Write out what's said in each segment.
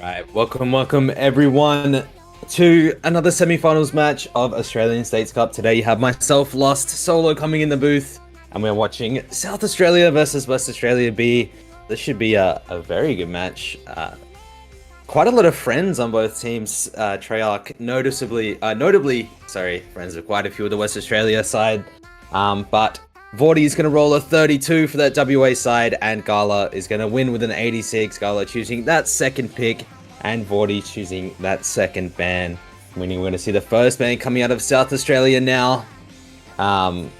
Right, welcome everyone to another semi-finals match of Australian States Cup. Today you have myself, Lost Solo, coming in the booth, and we're watching South Australia versus West Australia B. This should be a very good match. Quite a lot of friends on both teams. Treyarch notably, friends of quite a few of the West Australia side. But Vordi is going to roll a 32 for that WA side, and Gala is going to win with an 86. Gala choosing that second pick, and Vordi choosing that second ban. Meaning we're going to see the first ban coming out of South Australia now. And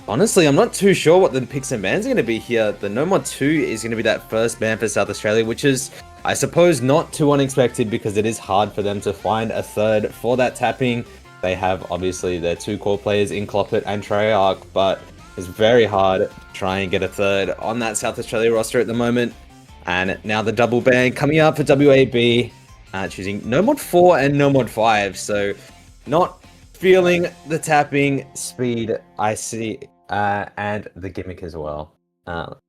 honestly, I'm not too sure what the picks and bans are going to be here. The No Mod 2 is going to be that first ban for South Australia, which is, I suppose, not too unexpected because it is hard for them to find a third for that tapping. They have, obviously, their two core players in Cloppit and Treyarch, but it's very hard to try and get a third on that South Australia roster at the moment. And now the double ban coming up for WAB, choosing No Mod 4 and No Mod 5. So not feeling the tapping speed I see, and the gimmick as well.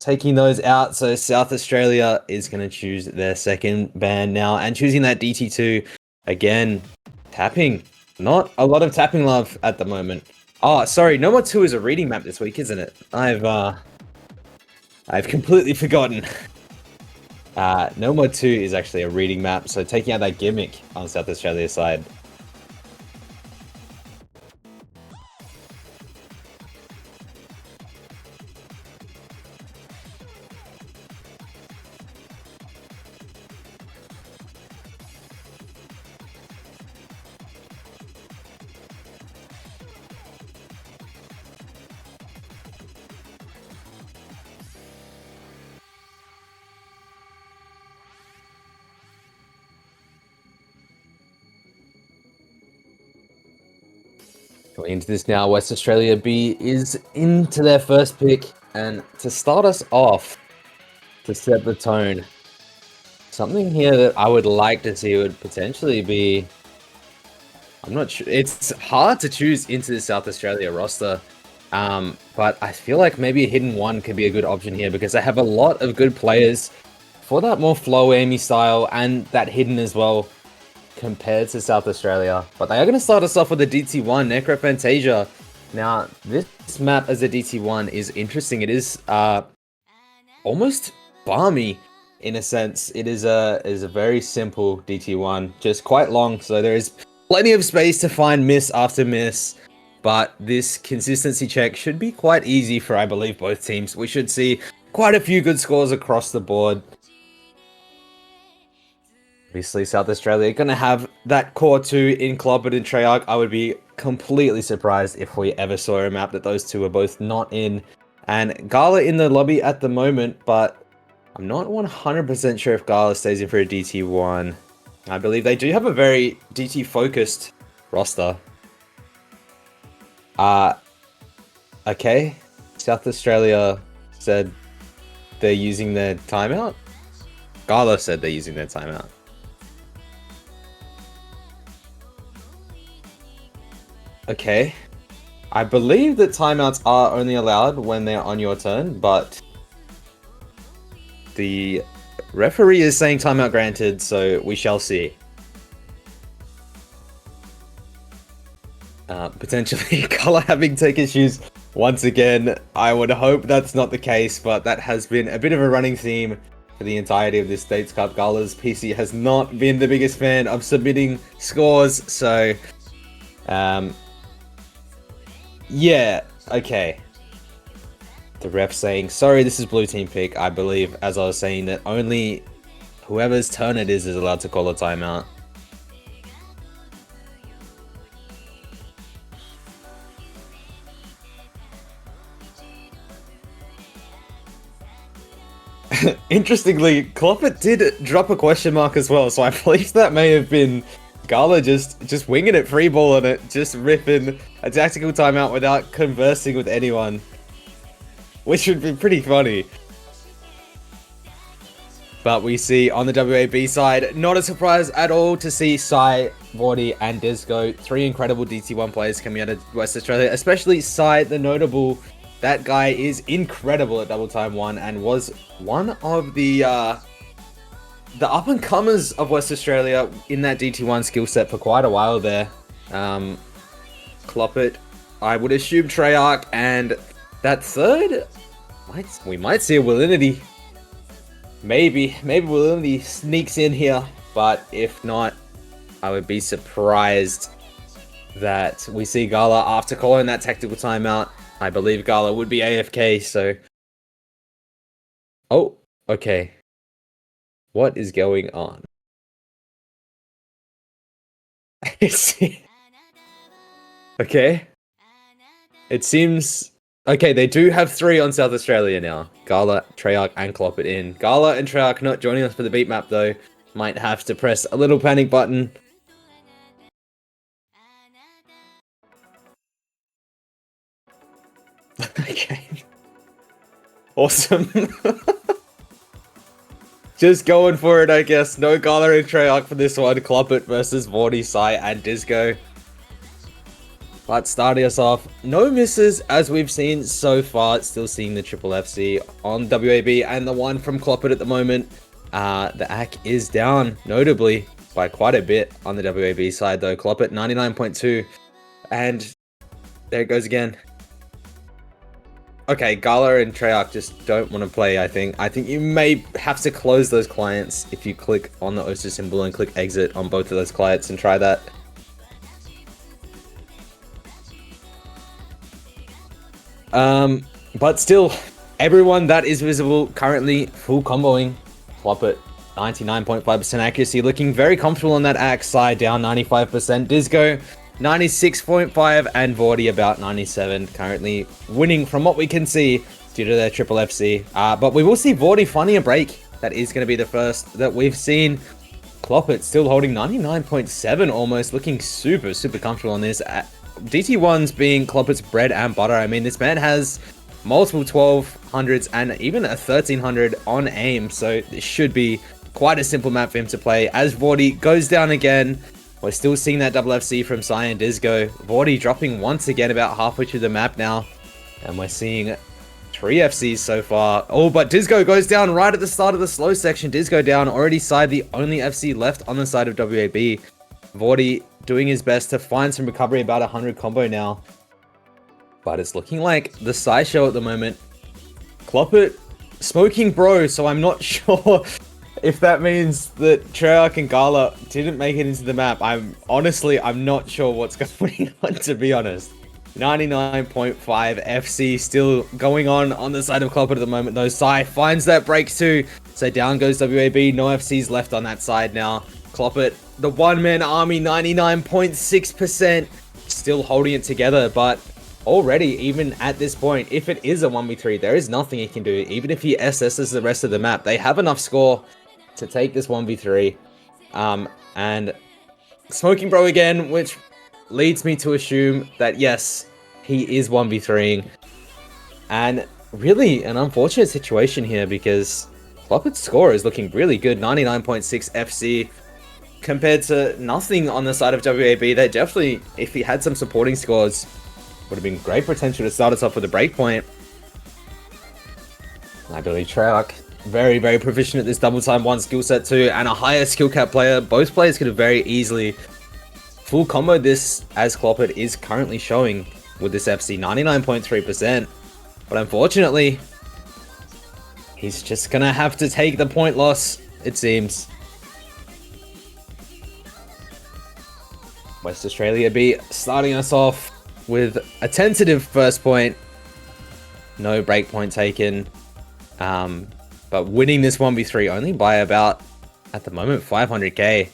Taking those out, so South Australia is going to choose their second ban now, and choosing that DT2 again. Tapping. Not a lot of tapping love at the moment. Oh, sorry, No Mod 2 is a reading map this week, isn't it? I've completely forgotten. No Mod 2 is actually a reading map, so taking out that gimmick on South Australia's side. Going into this now, West Australia B is into their first pick, and to start us off, to set the tone, something here that I would like to see would potentially be, I'm not sure, it's hard to choose into the South Australia roster, but I feel like maybe a hidden one could be a good option here because they have a lot of good players for that more flow aimy style and that hidden as well, compared to South Australia. But they are going to start us off with a DT1, Necrophantasia. Now, this map as a DT1 is interesting. It is almost balmy in a sense. It is a very simple DT1, just quite long, so there is plenty of space to find miss after miss. But this consistency check should be quite easy for, I believe, both teams. We should see quite a few good scores across the board. Obviously, South Australia are going to have that core 2 in Cloppit and Treyarch. I would be completely surprised if we ever saw a map that those two are both not in. And Gala in the lobby at the moment, but I'm not 100% sure if Gala stays in for a DT1. I believe they do have a very DT-focused roster. Okay. South Australia said they're using their timeout. Gala said they're using their timeout. Okay, I believe that timeouts are only allowed when they're on your turn, but the referee is saying timeout granted, so we shall see. Potentially Gala having tech issues once again. I would hope that's not the case, but that has been a bit of a running theme for the entirety of this States Cup. Gala's PC has not been the biggest fan of submitting scores, so yeah, okay. The ref saying, sorry, this is blue team pick. I believe, as I was saying, that only whoever's turn it is allowed to call a timeout. Interestingly, Cloppit did drop a question mark as well, so I believe that may have been Gala just winging it, free balling it, just ripping a tactical timeout without conversing with anyone, which would be pretty funny. But we see on the WAB side, not a surprise at all to see Sai, Vordi, and Disgo, three incredible DT1 players coming out of West Australia, especially Sai, the notable. That guy is incredible at Double Time 1 and was one of the up-and-comers of West Australia in that DT1 skill set for quite a while there. Cloppit, I would assume Treyarch, and that third, we might see a Willinity. Maybe Willinity sneaks in here, but if not, I would be surprised that we see Gala after calling that tactical timeout. I believe Gala would be AFK, so... Oh, okay. What is going on? Okay. It seems... Okay, they do have three on South Australia now. Gala, Treyarch, and Cloppit in. Gala and Treyarch not joining us for the beat map, though. Might have to press a little panic button. Okay. Awesome. Just going for it, I guess. No Gala and Treyarch for this one. Cloppit versus Vordi, Sai, and Disgo. But starting us off, no misses as we've seen so far. Still seeing the triple FC on WAB and the one from Cloppit at the moment. The AC is down notably by quite a bit on the WAB side though. Cloppit 99.2, and there it goes again. Okay, Gala and Treyarch just don't want to play, I think. I think you may have to close those clients if you click on the OSU symbol and click exit on both of those clients and try that. But still, everyone that is visible currently full comboing. Cloppit 99.5% accuracy, looking very comfortable on that axe side, down 95%. Disgo 96.5 and Vordi about 97, currently winning from what we can see due to their triple FC. But we will see Vordi finding a break. That is going to be the first that we've seen. Cloppit still holding 99.7 almost, looking super comfortable on this. DT1's being Cloppit's bread and butter. I mean, this man has multiple 1200s and even a 1300 on aim, so this should be quite a simple map for him to play. As Vordi goes down again, we're still seeing that double FC from Sai and Disgo. Vordi dropping once again about halfway through the map now, and we're seeing 3 FCs so far. Oh, but Disgo goes down right at the start of the slow section. Disgo down, already Sai the only FC left on the side of WAB. Vordi doing his best to find some recovery, about 100 combo now. But it's looking like the Sai show at the moment. Cloppit smoking bro, so I'm not sure if that means that Treyarch and Gala didn't make it into the map. I'm not sure what's going on, to be honest. 99.5 FC still going on the side of Cloppit at the moment though. Sai finds that break too. So down goes WAB, no FCs left on that side now. Cloppit, the one-man army, 99.6%, still holding it together, but already, even at this point, if it is a 1v3, there is nothing he can do. Even if he SSs the rest of the map, they have enough score to take this 1v3. And smoking bro again, which leads me to assume that yes, he is 1v3ing. And really an unfortunate situation here because Cloppit's score is looking really good, 99.6 FC. Compared to nothing on the side of WAB, they definitely, if he had some supporting scores, would have been great potential to start us off with a breakpoint. I believe Treyarch, very proficient at this double time 1 skill set too, and a higher skill cap player. Both players could have very easily full combo this, as Cloppit is currently showing with this FC, 99.3%. But unfortunately, he's just gonna have to take the point loss, it seems. West Australia be starting us off with a tentative first point. No break point taken. But winning this 1v3 only by about, at the moment, 500k.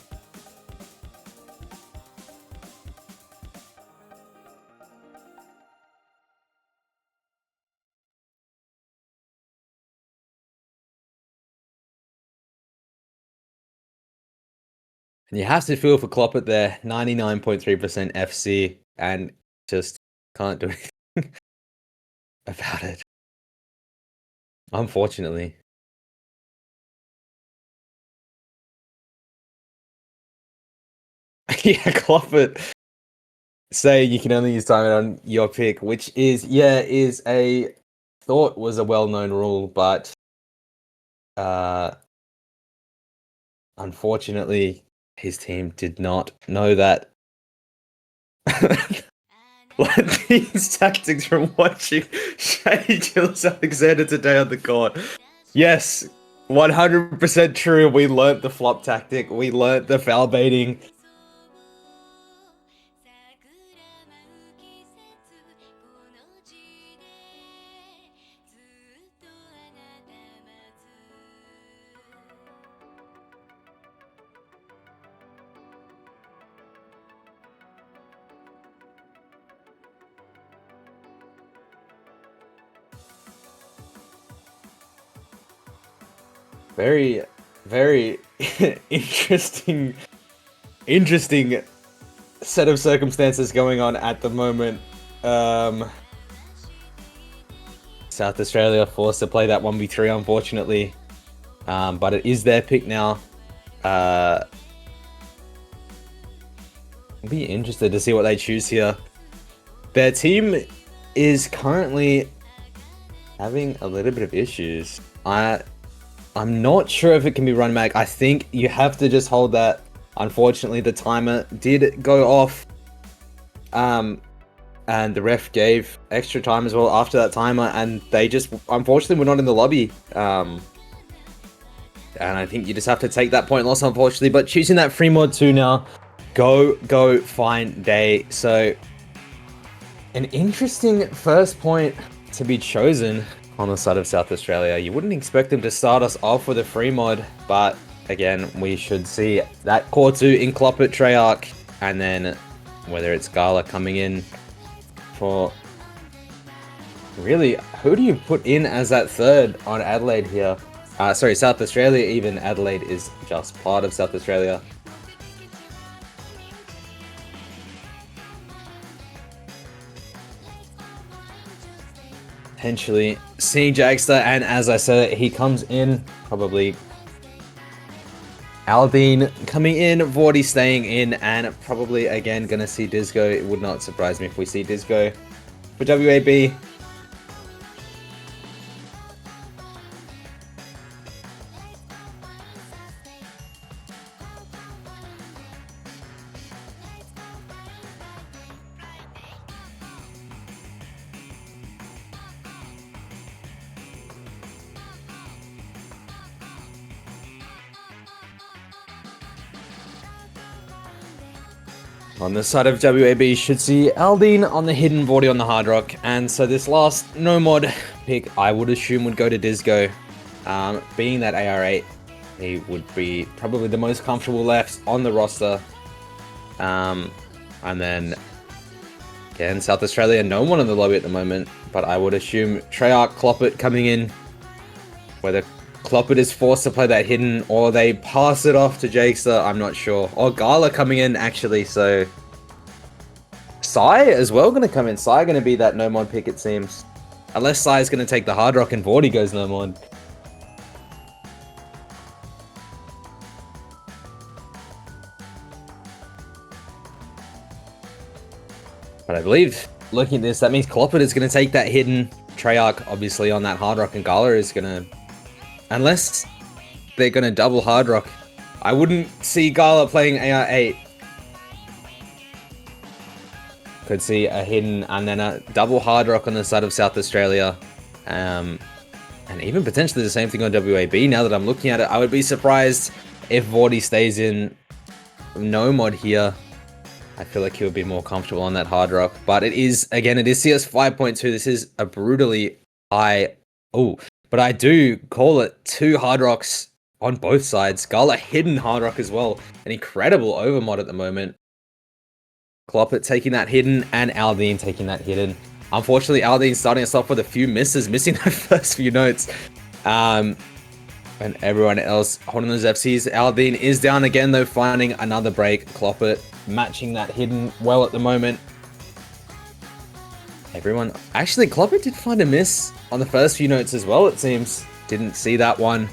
And you have to feel for Cloppit there, 99.3% FC, and just can't do anything about it. Unfortunately. Yeah, Cloppit say you can only use timer on your pick, which is thought was a well-known rule, but unfortunately his team did not know that. Like these tactics from watching Shady Jules Alexander today on the court. Yes, 100% true. We learnt the flop tactic. We learnt the foul baiting. Very, very interesting set of circumstances going on at the moment. South Australia forced to play that 1v3, unfortunately. But it is their pick now. I'll be interested to see what they choose here. Their team is currently having a little bit of issues. I'm not sure if it can be run back. I think you have to just hold that. Unfortunately, the timer did go off. And the ref gave extra time as well after that timer, and they just, unfortunately, were not in the lobby. And I think you just have to take that point loss, unfortunately. But choosing that free mod 2 now, go, fine day. So, an interesting first point to be chosen on the side of South Australia. You wouldn't expect them to start us off with a free mod, but again, we should see that core 2 in Cloppit, Treyarch, and then whether it's Gala coming in for... Really, who do you put in as that third on Adelaide here? Sorry, South Australia, even Adelaide is just part of South Australia. Potentially seeing Jagester, and as I said, he comes in, probably Aldine coming in, Vordi staying in, and probably again gonna see Disgo. It would not surprise me if we see Disgo for WAB. On the side of WAB, should see Aldine on the hidden, Vordi on the hard rock, and so this last no mod pick I would assume would go to Disgo. Being that AR8, he would be probably the most comfortable left on the roster. And then again, South Australia, no one in the lobby at the moment, but I would assume Treyarch, Cloppit coming in, whether Cloppit is forced to play that hidden, or they pass it off to Jagester, I'm not sure. Or Gala coming in, actually, so... Sai as well going to come in. Sai going to be that no-mod pick, it seems. Unless Sai is going to take the hard rock and Vordi goes no-mod. But I believe, looking at this, that means Cloppit is going to take that hidden. Treyarch, obviously, on that hard rock, and Gala is going to... Unless they're going to double hard rock. I wouldn't see Gala playing AR8. Could see a hidden and then a double hard rock on the side of South Australia. And even potentially the same thing on WAB. Now that I'm looking at it, I would be surprised if Vordi stays in no mod here. I feel like he would be more comfortable on that hard rock. But it is, again, it is CS 5.2. This is a brutally high... Oh, but I do call it 2 hard rocks on both sides. Gala hidden hard rock as well. An incredible overmod at the moment. Cloppit taking that hidden, and Aldine taking that hidden. Unfortunately, Aldine starting us off with a few misses, missing those first few notes. And everyone else holding those FCs. Aldine is down again though, finding another break. Cloppit matching that hidden well at the moment. Everyone... Actually, Cloppit did find a miss on the first few notes as well, it seems. Didn't see that one.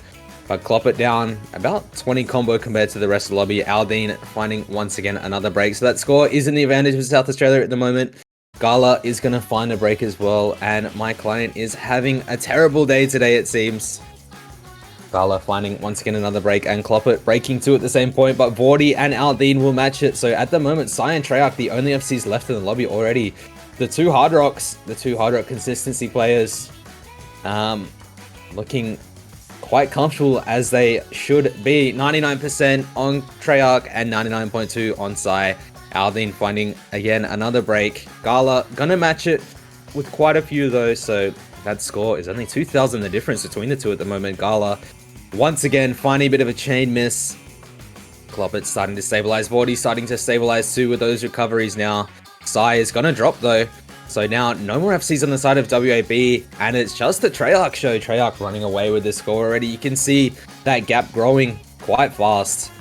But Cloppit down about 20 combo compared to the rest of the lobby. Aldine finding once again another break. So that score is in the advantage of South Australia at the moment. Gala is going to find a break as well. And my client is having a terrible day today, it seems. Gala finding once again another break, and Cloppit breaking two at the same point, but Vordi and Aldine will match it. So at the moment, Sai and Treyarch, the only FCs left in the lobby already. The two Hard Rock consistency players, looking quite comfortable as they should be. 99% on Treyarch and 99.2 on Sai. Aldine finding again another break. Gala gonna match it with quite a few though, so that score is only 2,000 the difference between the two at the moment. Gala once again finding a bit of a chain miss. Cloppit starting to stabilize. Vordi starting to stabilize too with those recoveries now. Sai is gonna drop though. So now no more FCs on the side of WAB, and it's just the Treyarch show. Treyarch running away with this score already. You can see that gap growing quite fast.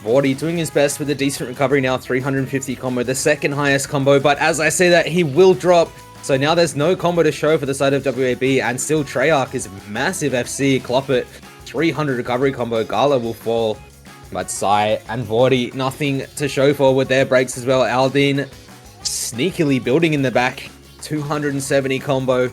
Vordi doing his best with a decent recovery now. 350 combo, the second highest combo, but as I say that, he will drop. So now there's no combo to show for the side of WAB, and still Treyarch is massive FC. Cloppit 300 recovery combo. Gala will fall, but Sai and Vordi nothing to show for with their breaks as well. Aldine sneakily building in the back, 270 combo.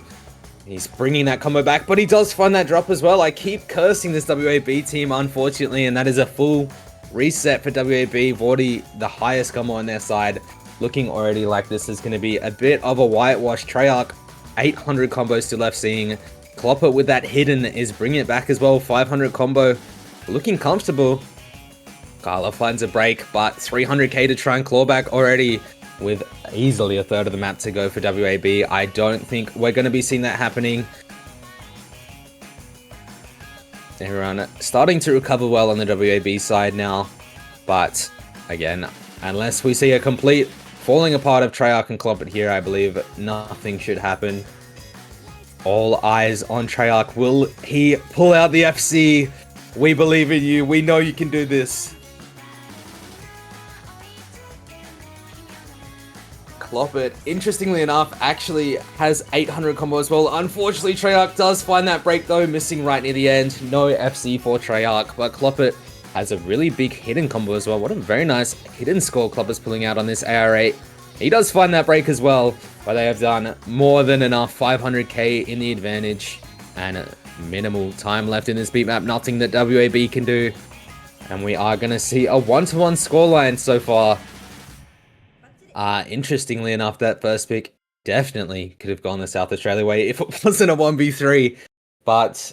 He's bringing that combo back, but he does find that drop as well. I keep cursing this WAB team, unfortunately, and that is a full reset for WAB. Vordi, the highest combo on their side, looking already like this is going to be a bit of a whitewash. Treyarch, 800 combos still left seeing. Cloppit with that hidden is bringing it back as well. 500 combo, looking comfortable. Gala finds a break, but 300k to try and claw back already with easily a third of the map to go for WAB. I don't think we're going to be seeing that happening. Everyone starting to recover well on the WAB side now, but again, unless we see a complete falling apart of Treyarch and Cloppit here, I believe nothing should happen. All eyes on Treyarch. Will he pull out the FC? We believe in you. We know you can do this. Cloppit, interestingly enough, actually has 800 combo as well. Unfortunately, Treyarch does find that break though, missing right near the end. No FC for Treyarch, but Cloppit has a really big hidden combo as well. What a very nice hidden score Cloppit's pulling out on this AR8. He does find that break as well, but they have done more than enough. 500k in the advantage, and minimal time left in this beat map. Nothing that WAB can do, and we are going to see a 1-1 scoreline so far. Interestingly enough, that first pick definitely could have gone the South Australia way if it wasn't a 1v3, but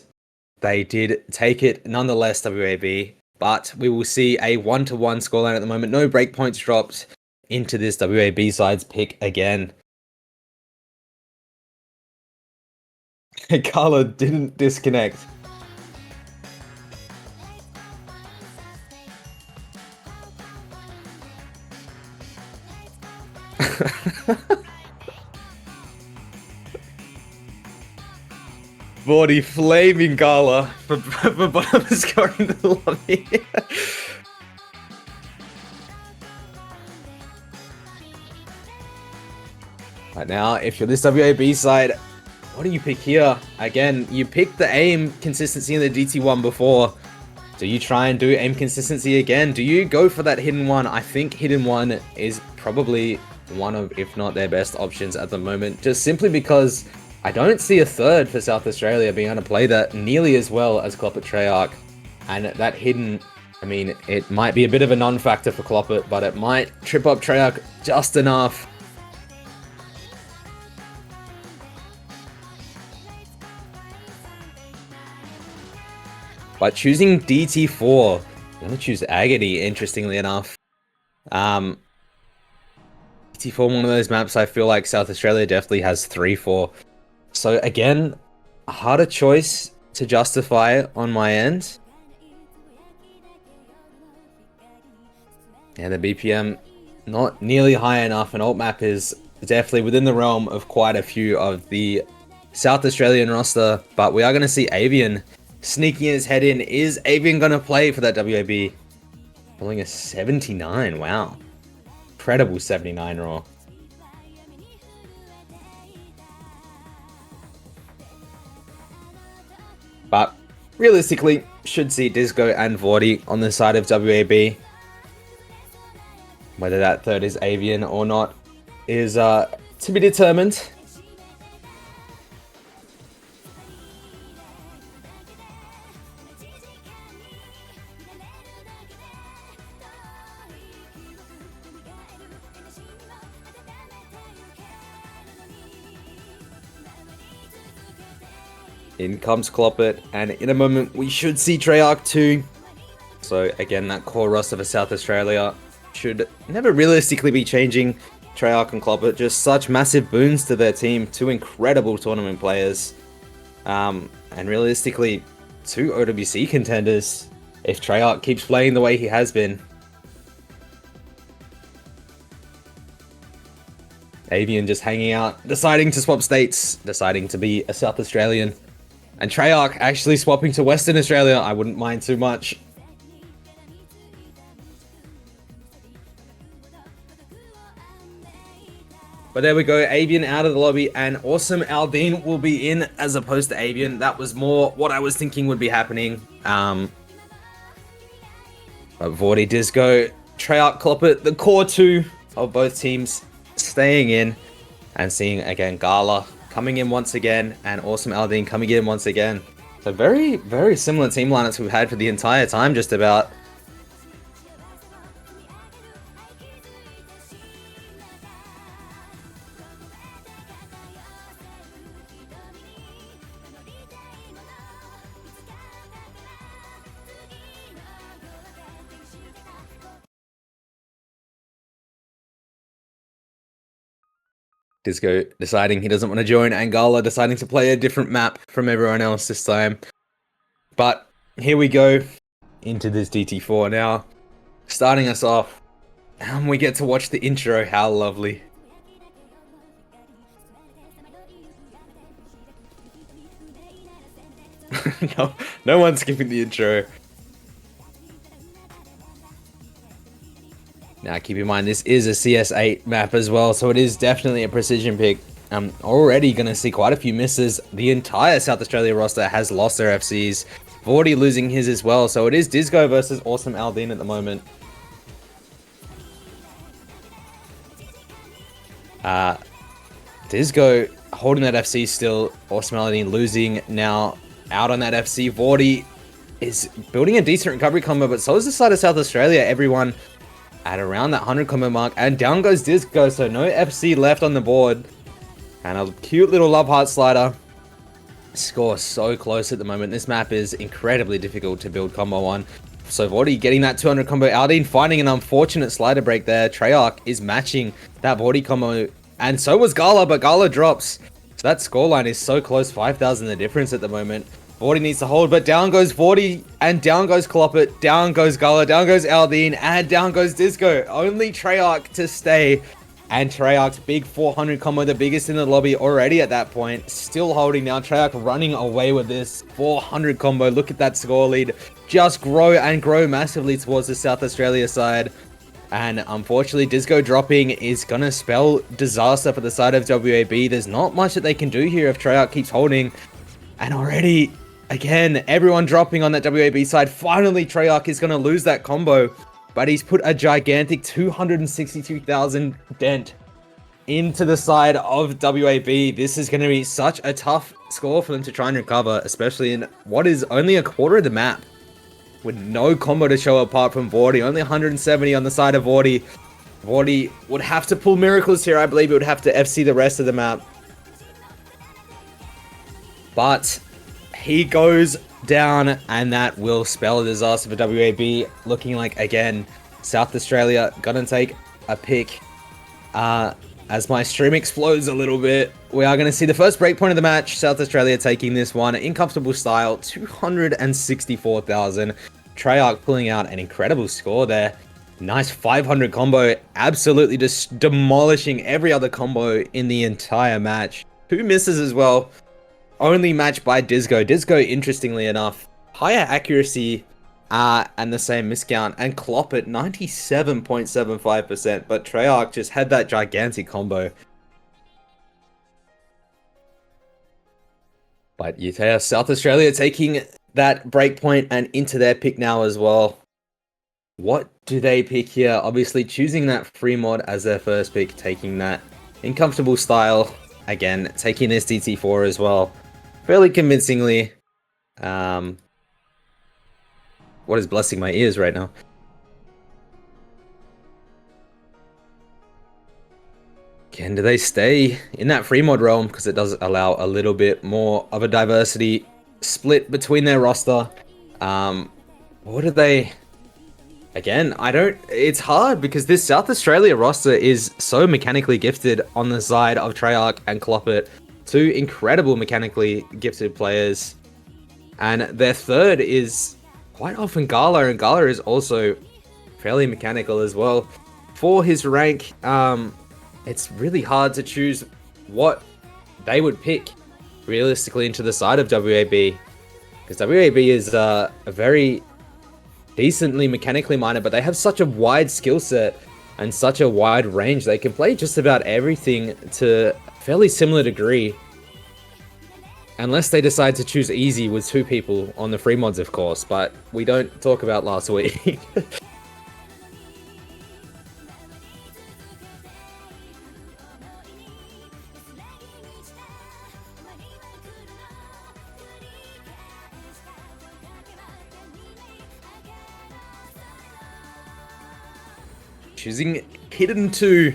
they did take it nonetheless, WAB. But we will see a 1-1 scoreline at the moment. No breakpoints dropped into this WAB side's pick again. Gala didn't disconnect. Vordi flaming Gala for bottom scoring the lobby. Right now, if you're this WAB side, what do you pick here? Again, you picked the aim consistency in the DT1 before. Do you try and do aim consistency again? Do you go for that hidden one? I think hidden one is probably one of, if not their best options at the moment, just simply because I don't see a third for South Australia being able to play that nearly as well as Cloppit Treyarch. And that hidden, I mean, it might be a bit of a non-factor for Cloppit, but it might trip up Treyarch just enough. But choosing DT4, I'm going to choose Agony, interestingly enough. DT4, one of those maps I feel like South Australia definitely has 3 for. So again, a harder choice to justify on my end. Yeah, the BPM not nearly high enough. An alt map is definitely within the realm of quite a few of the South Australian roster. But we are going to see Avian sneaking his head in. Is Avian gonna play for that WAB? Pulling a 79, wow. Incredible 79 raw. But realistically, should see Disgo and Vordi on the side of WAB. Whether that third is Avian or not is to be determined. In comes Cloppit, and in a moment we should see Treyarch too. So again, that core roster for South Australia should never realistically be changing. Treyarch and Cloppit, just such massive boons to their team. Two incredible tournament players. And realistically, two OWC contenders if Treyarch keeps playing the way he has been. Avian just hanging out, deciding to swap states, deciding to be a South Australian. And Treyarch actually swapping to Western Australia, I wouldn't mind too much. But there we go, Avian out of the lobby, and AwesomeAldine will be in as opposed to Avian. That was more what I was thinking would be happening. Vordi, disgo, Treyarch, Cloppit, the core two of both teams staying in, and seeing again Gala coming in once again, and AwesomeAldine coming in once again. So very, very similar team lineups we've had for the entire time, just about. Disgo deciding he doesn't want to join, and Gala deciding to play a different map from everyone else this time. But here we go into this DT4 now. Starting us off, and we get to watch the intro. How lovely. No one's skipping the intro. Now, keep in mind, this is a CS8 map as well, so it is definitely a precision pick. I'm already going to see quite a few misses. The entire South Australia roster has lost their FCs. Vordi losing his as well, so it is Disgo versus AwesomeAldine at the moment. Disgo holding that FC still. AwesomeAldine losing now out on that FC. Vordi is building a decent recovery combo, but so is the side of South Australia. Everyone at around that 100 combo mark, and down goes Disgo, so no FC left on the board. And a cute little love heart slider. Score so close at the moment. This map is incredibly difficult to build combo on. So Vordi getting that 200 combo. Aldine finding an unfortunate slider break there. Treyarch is matching that Vordi combo, and so was Gala, but Gala drops. So that scoreline is so close, 5,000 the difference at the moment. Vordi needs to hold, but down goes Vordi, and down goes Cloppit, down goes Gala, down goes Aldine, and down goes Disgo. Only Treyarch to stay, and Treyarch's big 400 combo, the biggest in the lobby already at that point, still holding now. Treyarch running away with this 400 combo. Look at that score lead just grow and grow massively towards the South Australia side. And unfortunately, Disgo dropping is going to spell disaster for the side of WAB. There's not much that they can do here if Treyarch keeps holding. And already, again, everyone dropping on that WAB side. Finally, Treyarch is going to lose that combo. But he's put a gigantic 262,000 dent into the side of WAB. This is going to be such a tough score for them to try and recover, especially in what is only a quarter of the map, with no combo to show apart from Vordi. Only 170 on the side of Vordi. Vordi would have to pull miracles here. I believe he would have to FC the rest of the map. But he goes down, and that will spell a disaster for WAB. Looking like, again, South Australia gonna take a pick. As my stream explodes a little bit, we are going to see the first breakpoint of the match. South Australia taking this one in comfortable style, 264,000. Treyarch pulling out an incredible score there. Nice 500 combo, absolutely just demolishing every other combo in the entire match. 2 misses as well, only matched by Disgo. Disgo, interestingly enough, higher accuracy and the same miscount, and Cloppit 97.75%, but Treyarch just had that gigantic combo. But Utea, South Australia taking that breakpoint and into their pick now as well. What do they pick here? Obviously choosing that free mod as their first pick, taking that in comfortable style. Again, taking SDT4 as well. Fairly convincingly. What is blessing my ears right now? Again, do they stay in that free mod realm? Because it does allow a little bit more of a diversity split between their roster. What do they... Again, it's hard because this South Australia roster is so mechanically gifted on the side of Treyarch and Cloppit. Two incredible mechanically gifted players. And their third is quite often Gala, and Gala is also fairly mechanical as well. For his rank, it's really hard to choose what they would pick realistically into the side of WAB. Because WAB is a very decently mechanically minded, but they have such a wide skill set and such a wide range. They can play just about everything to a fairly similar degree. Unless they decide to choose easy with two people on the free mods, of course, but we don't talk about last week. Choosing Hidden 2.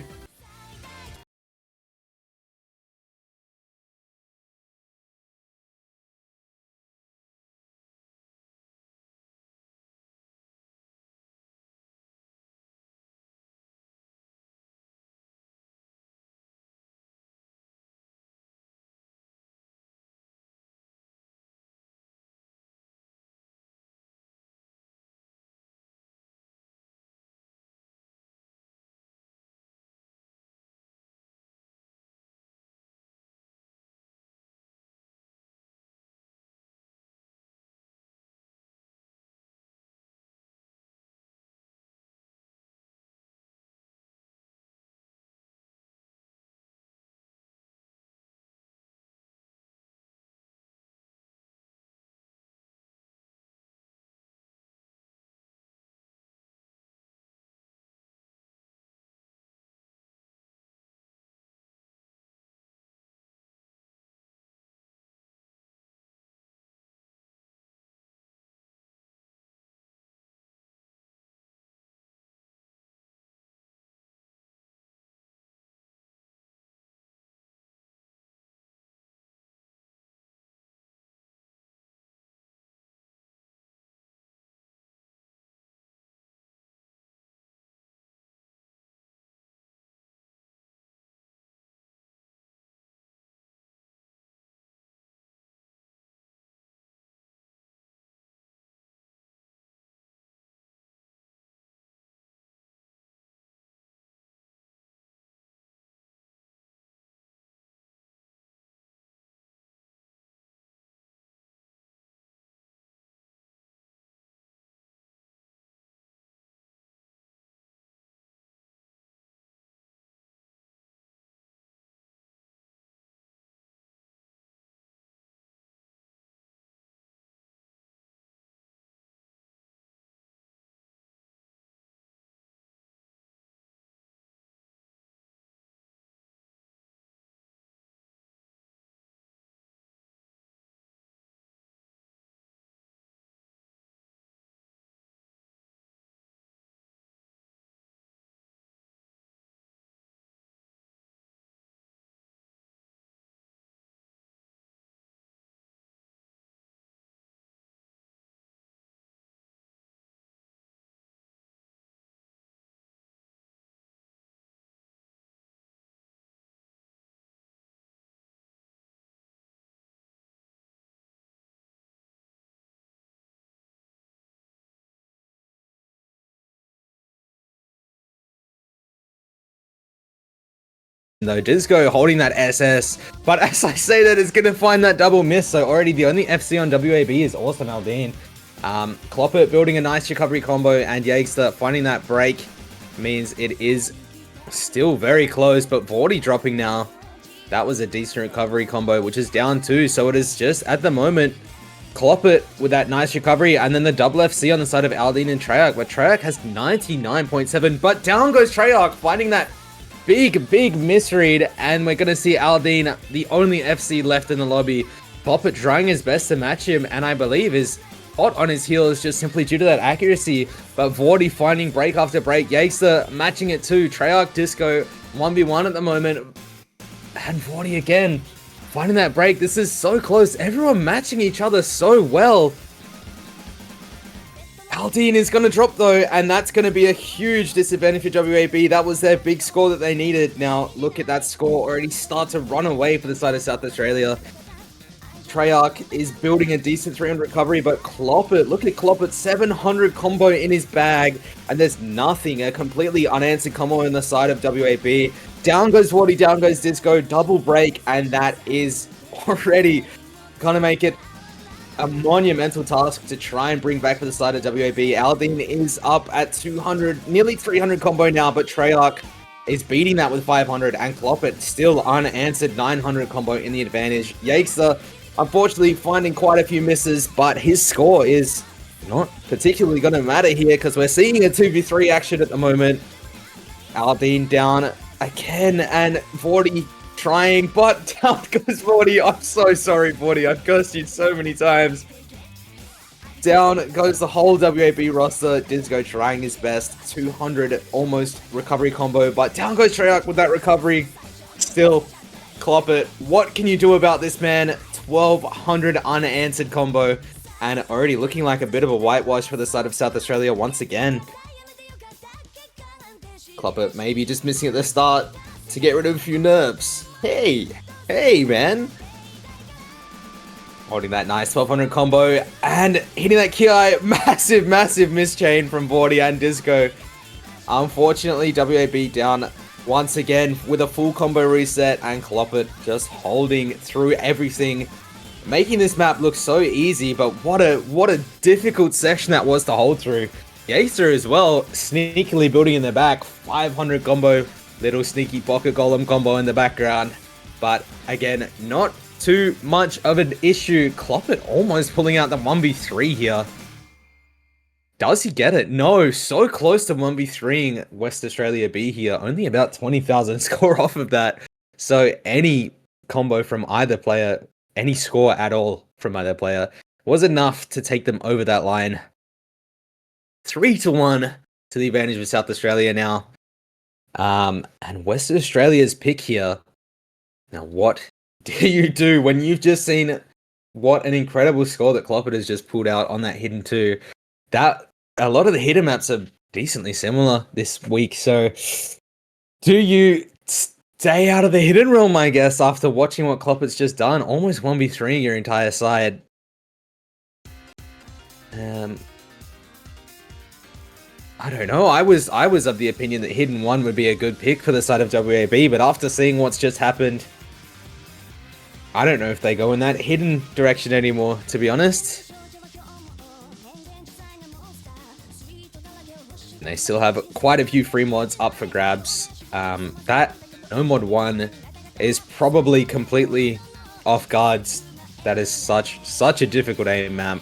No, Disgo holding that SS, but as I say that, it's going to find that double miss, so already the only FC on WAB is AwesomeAldine. Cloppit building a nice recovery combo, and Jagester finding that break means it is still very close, but Vordi dropping now. That was a decent recovery combo, which is down 2, so it is just, at the moment, Cloppit with that nice recovery, and then the double FC on the side of Aldine and Treyarch, but Treyarch has 99.7, but down goes Treyarch, finding that big misread, and we're going to see Aldine, the only FC left in the lobby. Cloppit trying his best to match him, and I believe is hot on his heels just simply due to that accuracy, but Vordi finding break after break, Jagester matching it too, Treyarch Disco 1v1 at the moment, and Vordi again finding that break. This is so close, everyone matching each other so well. Aldine is going to drop though, and that's going to be a huge disadvantage for WAB. That was their big score that they needed. Now look at that score already start to run away for the side of South Australia. Treyarch is building a decent 300 recovery, but Cloppit, look at Cloppit, 700 combo in his bag, and there's nothing, a completely unanswered combo on the side of WAB. Down goes Vordi, down goes Disco, double break, and that is already gonna make it a monumental task to try and bring back for the side of WAB. Aldine is up at 200, nearly 300 combo now, but Treyarch is beating that with 500, and Cloppit still unanswered 900 combo in the advantage. Jagester, unfortunately, finding quite a few misses, but his score is not particularly going to matter here because we're seeing a 2v3 action at the moment. Aldine down again, and Vordi trying, but down goes Vordi. I'm so sorry, Vordi. I've cursed you so many times. Down goes the whole WAB roster. Disgo trying his best. 200 almost recovery combo, but down goes Treyarch with that recovery. Still, Cloppit, what can you do about this, man? 1200 unanswered combo, and already looking like a bit of a whitewash for the side of South Australia once again. Cloppit maybe just missing at the start to get rid of a few nerfs. Hey, man. Holding that nice 1200 combo and hitting that Ki. Massive mischain from Vordi and Disco. Unfortunately, WAB down once again with a full combo reset, and Cloppit just holding through everything, making this map look so easy, but what a difficult section that was to hold through. Jagester as well, sneakily building in the back, 500 combo, little sneaky pocket golem combo in the background, but again, not too much of an issue. Cloppit almost pulling out the 1v3 here. Does he get it? No, so close to 1v3ing West Australia B here. Only about 20,000 score off of that. So any combo from either player, any score at all from either player, was enough to take them over that line. 3-1 to the advantage of South Australia now. And West Australia's pick here. Now, what do you do when you've just seen what an incredible score that Cloppit has just pulled out on that hidden 2? That a lot of the hidden maps are decently similar this week, so do you stay out of the hidden realm, I guess, after watching what Cloppit's just done? Almost 1v3 your entire side. I don't know. I was of the opinion that hidden 1 would be a good pick for the side of WAB, but after seeing what's just happened, I don't know if they go in that hidden direction anymore, to be honest. And they still have quite a few free mods up for grabs. That No Mod 1 is probably completely off guards. That is such a difficult aim map.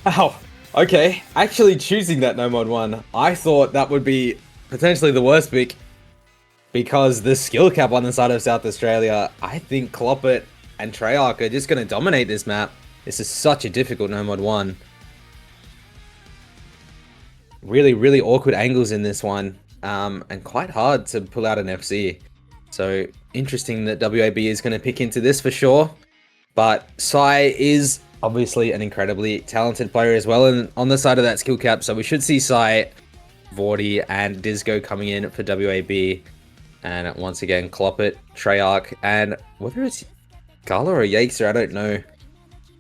Ow. Okay, actually choosing that No Mod 1, I thought that would be potentially the worst pick because the skill cap on the side of South Australia, I think Cloppit and Treyarch are just going to dominate this map. This is such a difficult No Mod 1. really, really awkward angles in this one, and quite hard to pull out an FC. So interesting that WAB is going to pick into this for sure. But Sai is obviously an incredibly talented player as well, and on the side of that skill cap, so we should see Sai, Vordi, and Disgo coming in for WAB. And once again, Cloppit, Treyarch, and whether it's Gala or Jagester, I don't know,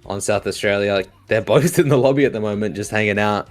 on South Australia. Like, they're both in the lobby at the moment, just hanging out.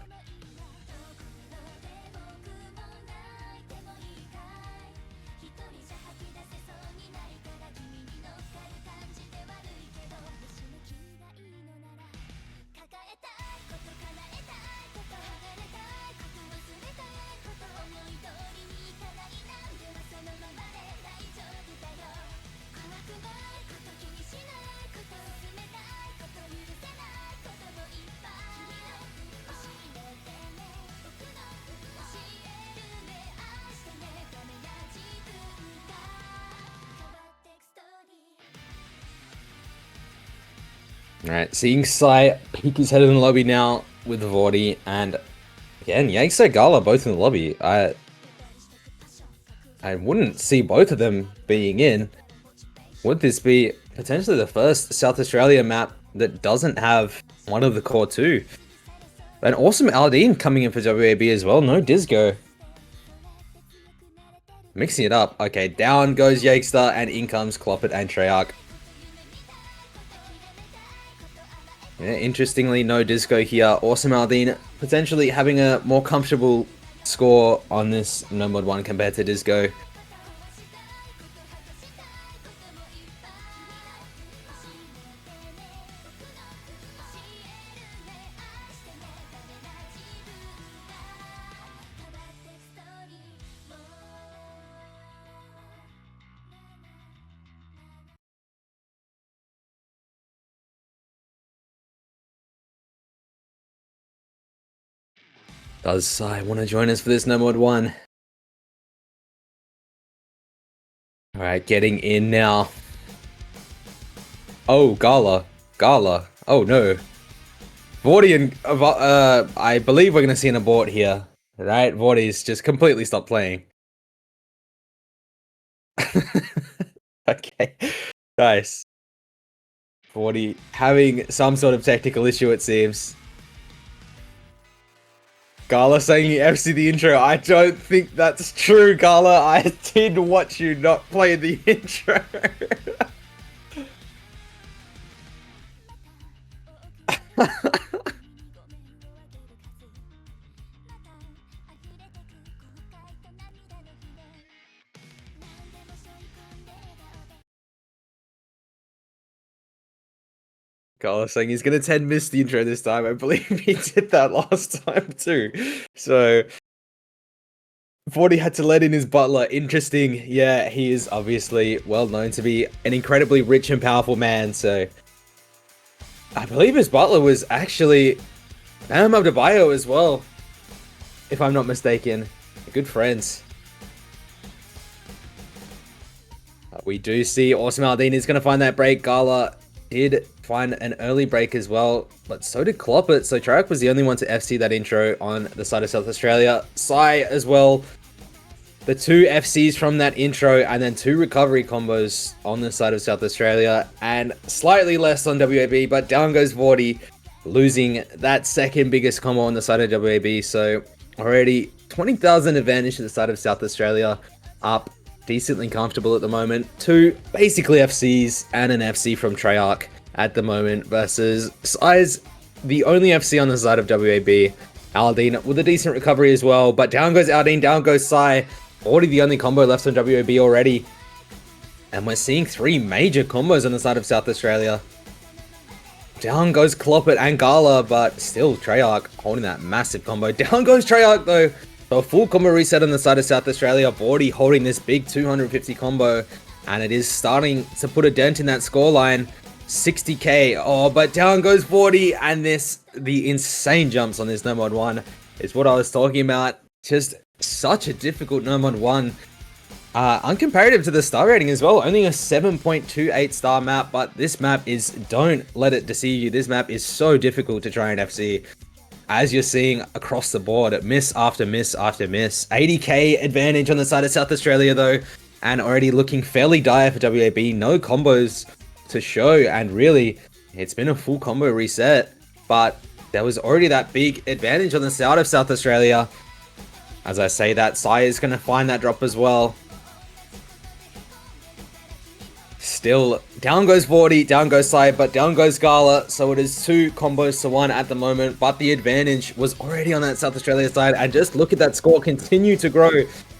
Alright, seeing Sai peek his head in the lobby now with Vordi, and again, Jagester, Gala both in the lobby. I wouldn't see both of them being in. Would this be potentially the first South Australia map that doesn't have one of the core two? And AwesomeAldine coming in for WAB as well, no disgo. Mixing it up. Okay, down goes Jagester, and in comes Cloppit and Treyarch. Yeah, interestingly, no disco here. AwesomeAldine potentially having a more comfortable score on this no mod 1 compared to disgo. Does Sai want to join us for this no mod 1? Alright, getting in now. Oh, Gala. Gala. Oh no. Vordi and I believe we're going to see an abort here. Right? Vordi's just completely stopped playing. Okay. Nice. Vordi having some sort of technical issue, it seems. Gala saying you FC the intro. I don't think that's true, Gala. I did watch you not play the intro. Gala saying he's gonna 10 miss the intro this time. I believe he did that last time too. So Vordi had to let in his butler. Interesting. Yeah, he is obviously well known to be an incredibly rich and powerful man. So I believe his butler was actually Bam Adebayo as well, if I'm not mistaken. Good friends. We do see AwesomeAldine is going to find that break. Gala did find an early break as well, but so did Cloppit. So Treyarch was the only one to FC that intro on the side of South Australia. Sai as well. The two FCs from that intro, and then two recovery combos on the side of South Australia, and slightly less on WAB, but down goes Vordi, losing that second biggest combo on the side of WAB. So already 20,000 advantage to the side of South Australia, up decently comfortable at the moment. Two basically FCs and an FC from Treyarch at the moment versus Sai's the only FC on the side of WAB. Aldine with a decent recovery as well, but down goes Aldine, down goes Sai. Already the only combo left on WAB already. And we're seeing three major combos on the side of South Australia. Down goes Cloppit and Gala, but still Treyarch holding that massive combo. Down goes Treyarch though. So a full combo reset on the side of South Australia. Vordi holding this big 250 combo. And it is starting to put a dent in that scoreline. 60k. Oh, but down goes Vordi. And the insane jumps on this no mod 1 is what I was talking about. Just such a difficult no mod 1. Uncomparative to the star rating as well. Only a 7.28 star map, but this map is, don't let it deceive you, this map is so difficult to try and FC. as you're seeing across the board, miss after miss after miss. 80k advantage on the side of South Australia though, and already looking fairly dire for WAB. No combos to show, and really, it's been a full combo reset, but there was already that big advantage on the side of South Australia. As I say that, Sai is going to find that drop as well. Still, down goes Vordi, down goes Sai, but down goes Gala. So it is 2 combos to 1 at the moment, but the advantage was already on that South Australia side. And just look at that score continue to grow.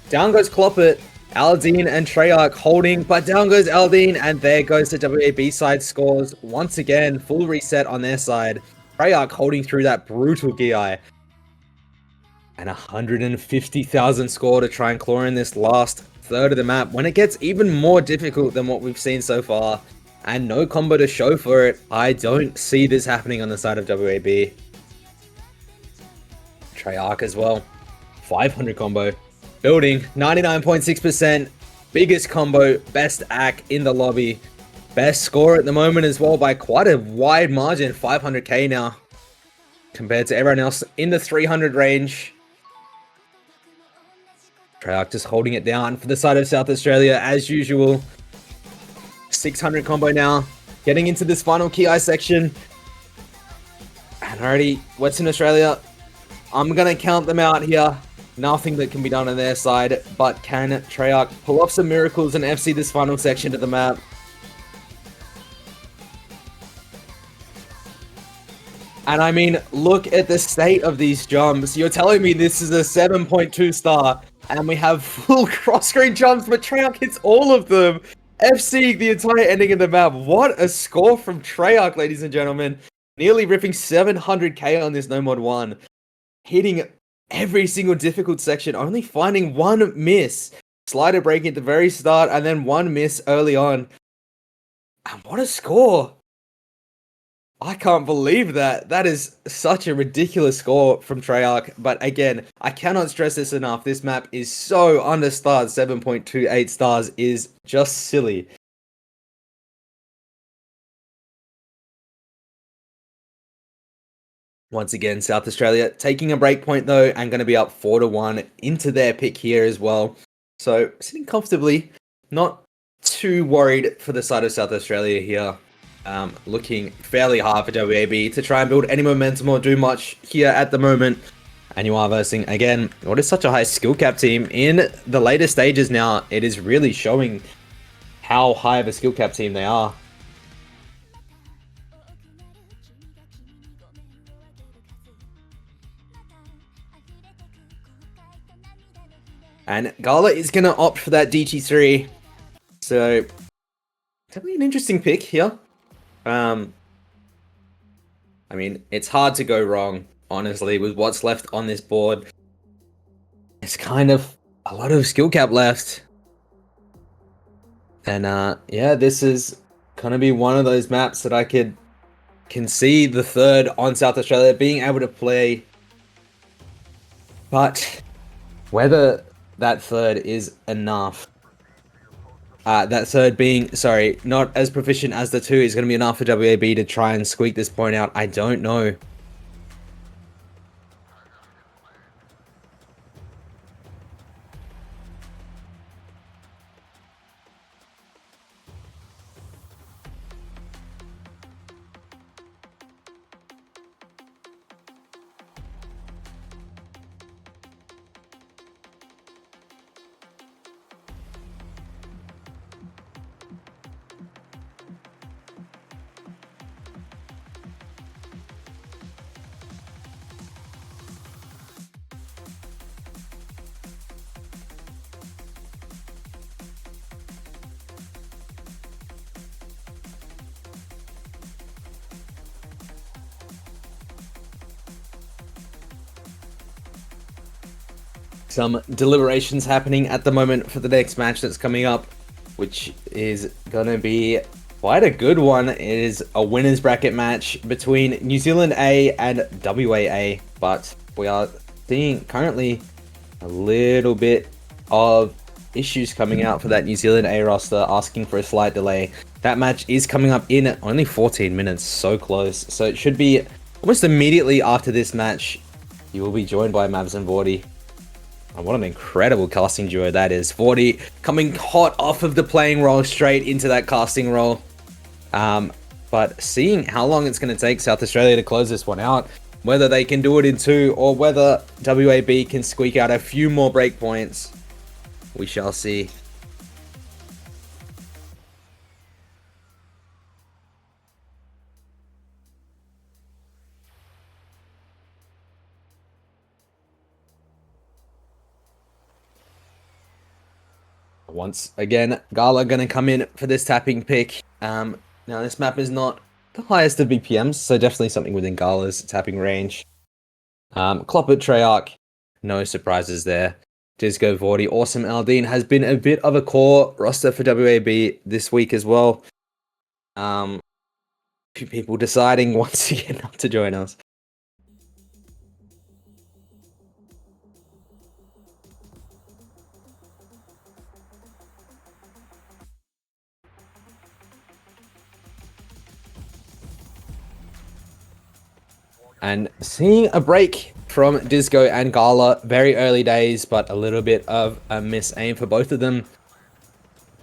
Down goes Cloppit, Aldine and Treyarch holding, but down goes Aldine, and there goes the WAB side scores. Once again, full reset on their side. Treyarch holding through that brutal GI. And 150,000 score to try and claw in this last third of the map when it gets even more difficult than what we've seen so far. And no combo to show for it. I don't see this happening on the side of WAB. Treyarch as well. 500 combo. Building 99.6%. Biggest combo. Best act in the lobby. Best score at the moment as well by quite a wide margin. 500k now. Compared to everyone else in the 300 range. Treyarch just holding it down for the side of South Australia as usual. 600 combo now. Getting into this final KI section. And already Western Australia, I'm going to count them out here. Nothing that can be done on their side. But can Treyarch pull off some miracles and FC this final section of the map? And I mean, look at the state of these jumps. You're telling me this is a 7.2 star. And we have full cross-screen jumps, but Treyarch hits all of them. FCing the entire ending of the map. What a score from Treyarch, ladies and gentlemen. Nearly ripping 700k on this No Mod 1. Hitting every single difficult section, only finding one miss. Slider break at the very start, and then one miss early on. And what a score. I can't believe that. That is such a ridiculous score from Treyarch. But again, I cannot stress this enough. This map is so understarred. 7.28 stars is just silly. Once again, South Australia taking a break point though, and going to be up 4-1 into their pick here as well. So sitting comfortably, not too worried for the side of South Australia here. Looking fairly hard for WAB to try and build any momentum or do much here at the moment. And you are versing, again, what is such a high skill cap team. In the later stages now, it is really showing how high of a skill cap team they are. And Gala is going to opt for that DT3. So, definitely an interesting pick here. I mean, it's hard to go wrong, honestly, with what's left on this board. It's kind of a lot of skill cap left. And yeah, this is going to be one of those maps that I can see the third on South Australia being able to play. But whether that third is enough, that third being, sorry, not as proficient as the 2 is going to be enough for WAB to try and squeak this point out, I don't know. Some deliberations happening at the moment for the next match that's coming up, which is gonna be quite a good one. It is a winners bracket match between New Zealand A and WAA, but we are seeing currently a little bit of issues coming out for that New Zealand A roster, asking for a slight delay. That match is coming up in only 14 minutes, so close. So it should be almost immediately after this match, you will be joined by Mavs and Vordi. And what an incredible casting duo that is. Vordi coming hot off of the playing role straight into that casting role. But seeing how long it's going to take South Australia to close this one out, whether they can do it in 2 or whether WAB can squeak out a few more breakpoints, we shall see. Once again, Gala gonna come in for this tapping pick. Now this map is not the highest of BPMs, so definitely something within Gala's tapping range. Cloppit, Treyarch, no surprises there. Disgo, Vordi, AwesomeAldine has been a bit of a core roster for WAB this week as well. Few people deciding once again not to join us. And seeing a break from Disgo and Gala, very early days, but a little bit of a miss aim for both of them.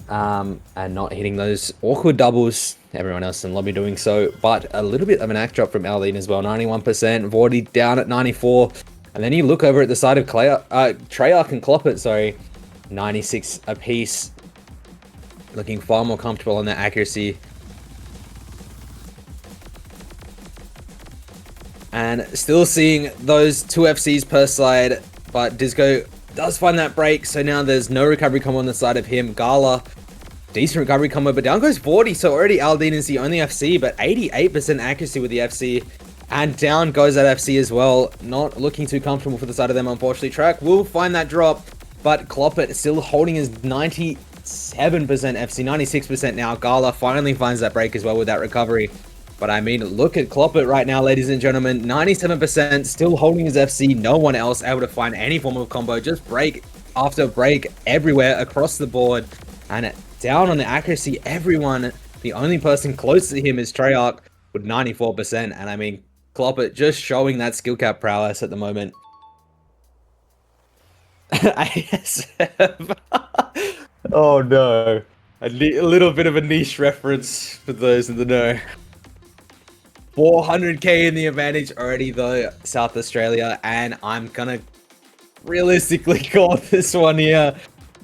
And not hitting those awkward doubles, everyone else in the lobby doing so, but a little bit of an act drop from Aldine as well, 91%, Vordi down at 94, and then you look over at the side of Treyarch and Cloppit, sorry, 96 apiece, looking far more comfortable on their accuracy. And still seeing those 2 FCs per side, but Disgo does find that break, so now there's no recovery combo on the side of him. Gala, decent recovery combo, but down goes Vordi, so already Aldine is the only FC, but 88% accuracy with the FC, and down goes that FC as well. Not looking too comfortable for the side of them, unfortunately. Track will find that drop, but Cloppit still holding his 97% FC, 96% now. Gala finally finds that break as well with that recovery. But I mean, look at Cloppit right now, ladies and gentlemen. 97%, still holding his FC. No one else able to find any form of combo. Just break after break everywhere across the board. And down on the accuracy, everyone, the only person close to him is Treyarch with 94%. And I mean, Cloppit just showing that skill cap prowess at the moment. ASF. Oh no. A little bit of a niche reference for those in the know. 400k in the advantage already though, South Australia, and I'm gonna realistically call this one here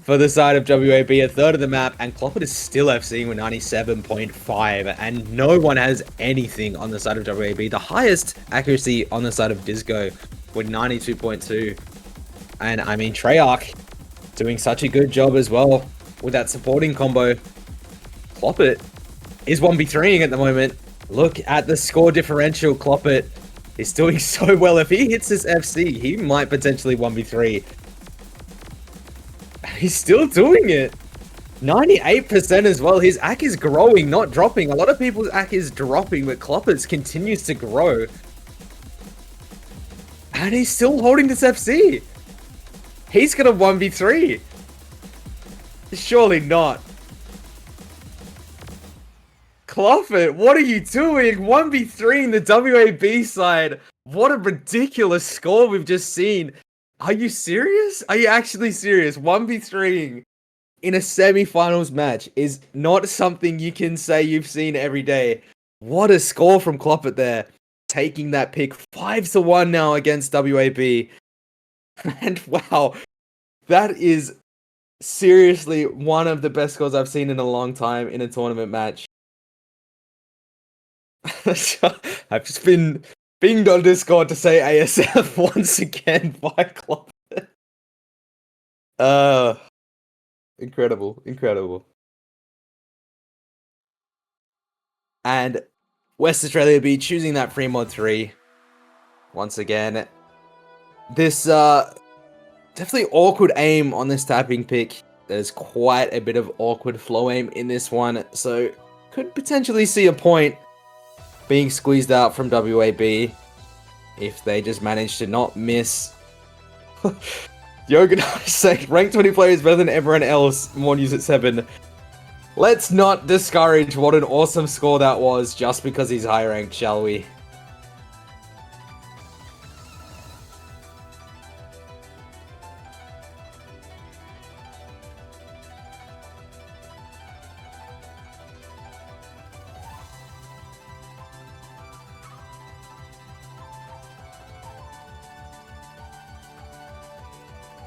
for the side of WAB, a third of the map, and Cloppit is still FCing with 97.5, and no one has anything on the side of WAB. The highest accuracy on the side of Disgo with 92.2, and I mean Treyarch doing such a good job as well with that supporting combo. Cloppit is 1v3ing at the moment. Look at the score differential. Cloppit is doing so well. If he hits this FC, he might potentially 1v3. He's still doing it. 98% as well. His AC is growing, not dropping. A lot of people's AC is dropping, but Cloppit's continues to grow. And he's still holding this FC. He's gonna 1v3. Surely not. Cloppit, what are you doing? 1v3 in the WAB side. What a ridiculous score we've just seen. Are you serious? Are you actually serious? 1v3ing in a semi-finals match is not something you can say you've seen every day. What a score from Cloppit there. Taking that pick 5-1 now against WAB. And wow, that is seriously one of the best scores I've seen in a long time in a tournament match. I've just been pinged on Discord to say ASF once again by Cloppit. Incredible, incredible. And West Australia be choosing that free mod 3 once again. This definitely awkward aim on this tapping pick. There's quite a bit of awkward flow aim in this one, so could potentially see a point being squeezed out from WAB if they just manage to not miss. Yogan saying ranked 20 players better than everyone else. More news at 7. Let's not discourage what an awesome score that was just because he's high ranked, shall we?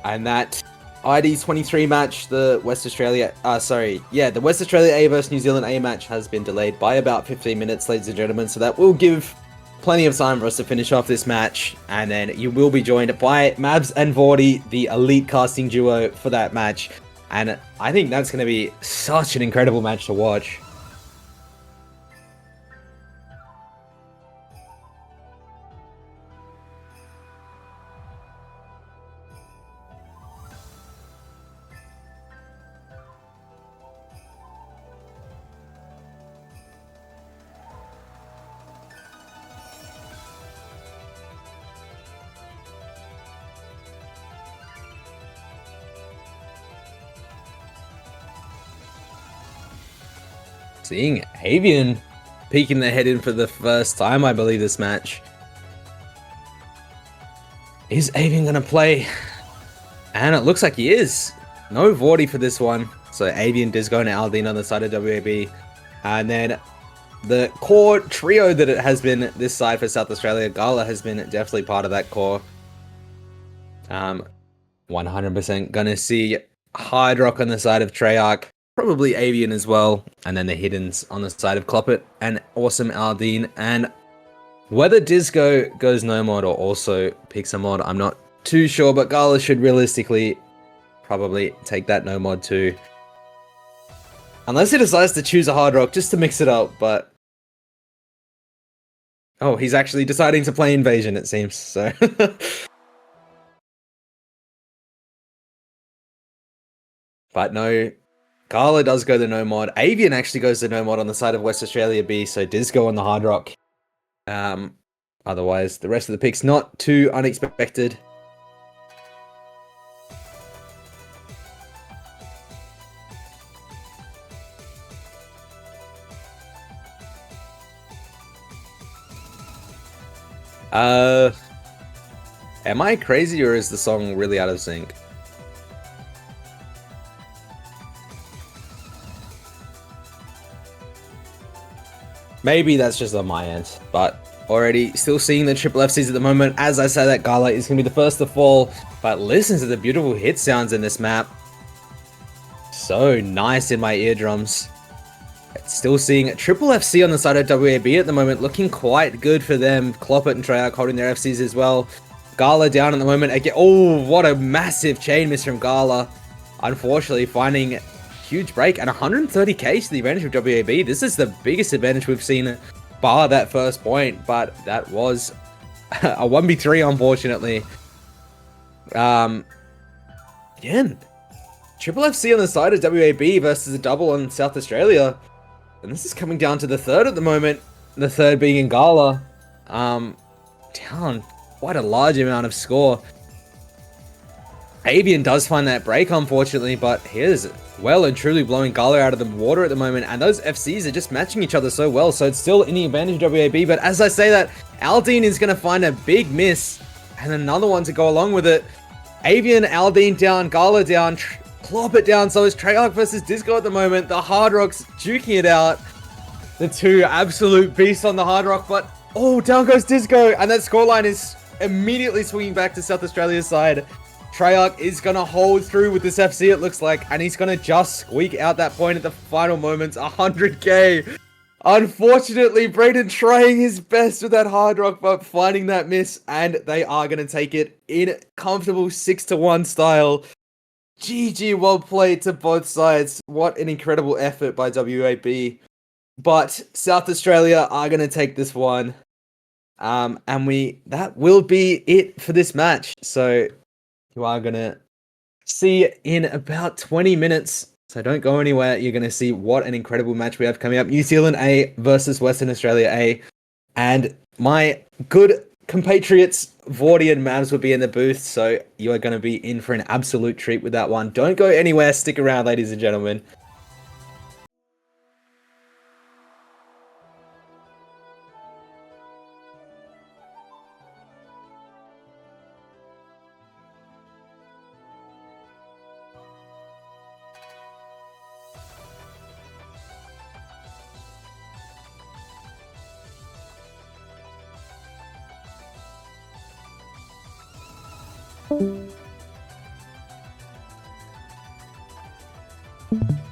And that ID23 match, the West Australia, the West Australia A versus New Zealand A match has been delayed by about 15 minutes, ladies and gentlemen. So that will give plenty of time for us to finish off this match. And then you will be joined by Mabs and Vordi, the elite casting duo for that match. And I think that's going to be such an incredible match to watch. Seeing Avian peeking their head in for the first time, I believe, this match. Is Avian going to play? And it looks like he is. No Vordi for this one. So Avian, disgo, and Aldine on the side of WAB. And then the core trio that it has been this side for South Australia, Gala has been definitely part of that core. 100% going to see Hard Rock on the side of Treyarch. Probably Avian as well, and then the hiddens on the side of Cloppit and AwesomeAldine. And whether disgo goes no mod or also picks a mod, I'm not too sure, but Gala should realistically probably take that no mod too. Unless he decides to choose a Hard Rock just to mix it up, but... Oh, he's actually deciding to play Invasion, it seems, so... But no... Gala does go the no mod. Avian actually goes the no mod on the side of West Australia B, so disgo on the Hard Rock. Otherwise, the rest of the picks not too unexpected. Am I crazy or is the song really out of sync? Maybe that's just on my end, but already still seeing the triple FCs at the moment. As I say that, Gala is going to be the first to fall, but listen to the beautiful hit sounds in this map. So nice in my eardrums. Still seeing triple FC on the side of WAB at the moment, looking quite good for them. Cloppit and Treyarch holding their FCs as well. Gala down at the moment again. Oh, what a massive chain miss from Gala. Unfortunately, finding huge break and 130k to the advantage of WAB. This is the biggest advantage we've seen bar that first point, but that was a 1v3 unfortunately. Again, triple FC on the side of WAB versus a double on South Australia, and this is coming down to the third at the moment, the third being in Gala. Down quite a large amount of score. Avian does find that break, unfortunately, but he is well and truly blowing Gala out of the water at the moment, and those FCs are just matching each other so well, so it's still in the advantage of WAB, but as I say that, Aldine is going to find a big miss, and another one to go along with it. Avian, Aldine down, Gala down, Cloppit down, so it's Treyarch versus disgo at the moment. The Hard Rock's duking it out. The two absolute beasts on the Hard Rock, but oh, down goes disgo, and that scoreline is immediately swinging back to South Australia's side. Treyarch is going to hold through with this FC, it looks like, and he's going to just squeak out that point at the final moments, 100k. Unfortunately, Braden trying his best with that Hard Rock, but finding that miss, and they are going to take it in comfortable 6-1 style. GG, well played to both sides. What an incredible effort by WAB. But South Australia are going to take this one. And that will be it for this match. So you are going to see in about 20 minutes. So don't go anywhere. You're going to see what an incredible match we have coming up. New Zealand A versus Western Australia A. And my good compatriots, Vordi and Mavs, will be in the booth. So you are going to be in for an absolute treat with that one. Don't go anywhere. Stick around, ladies and gentlemen. Bye.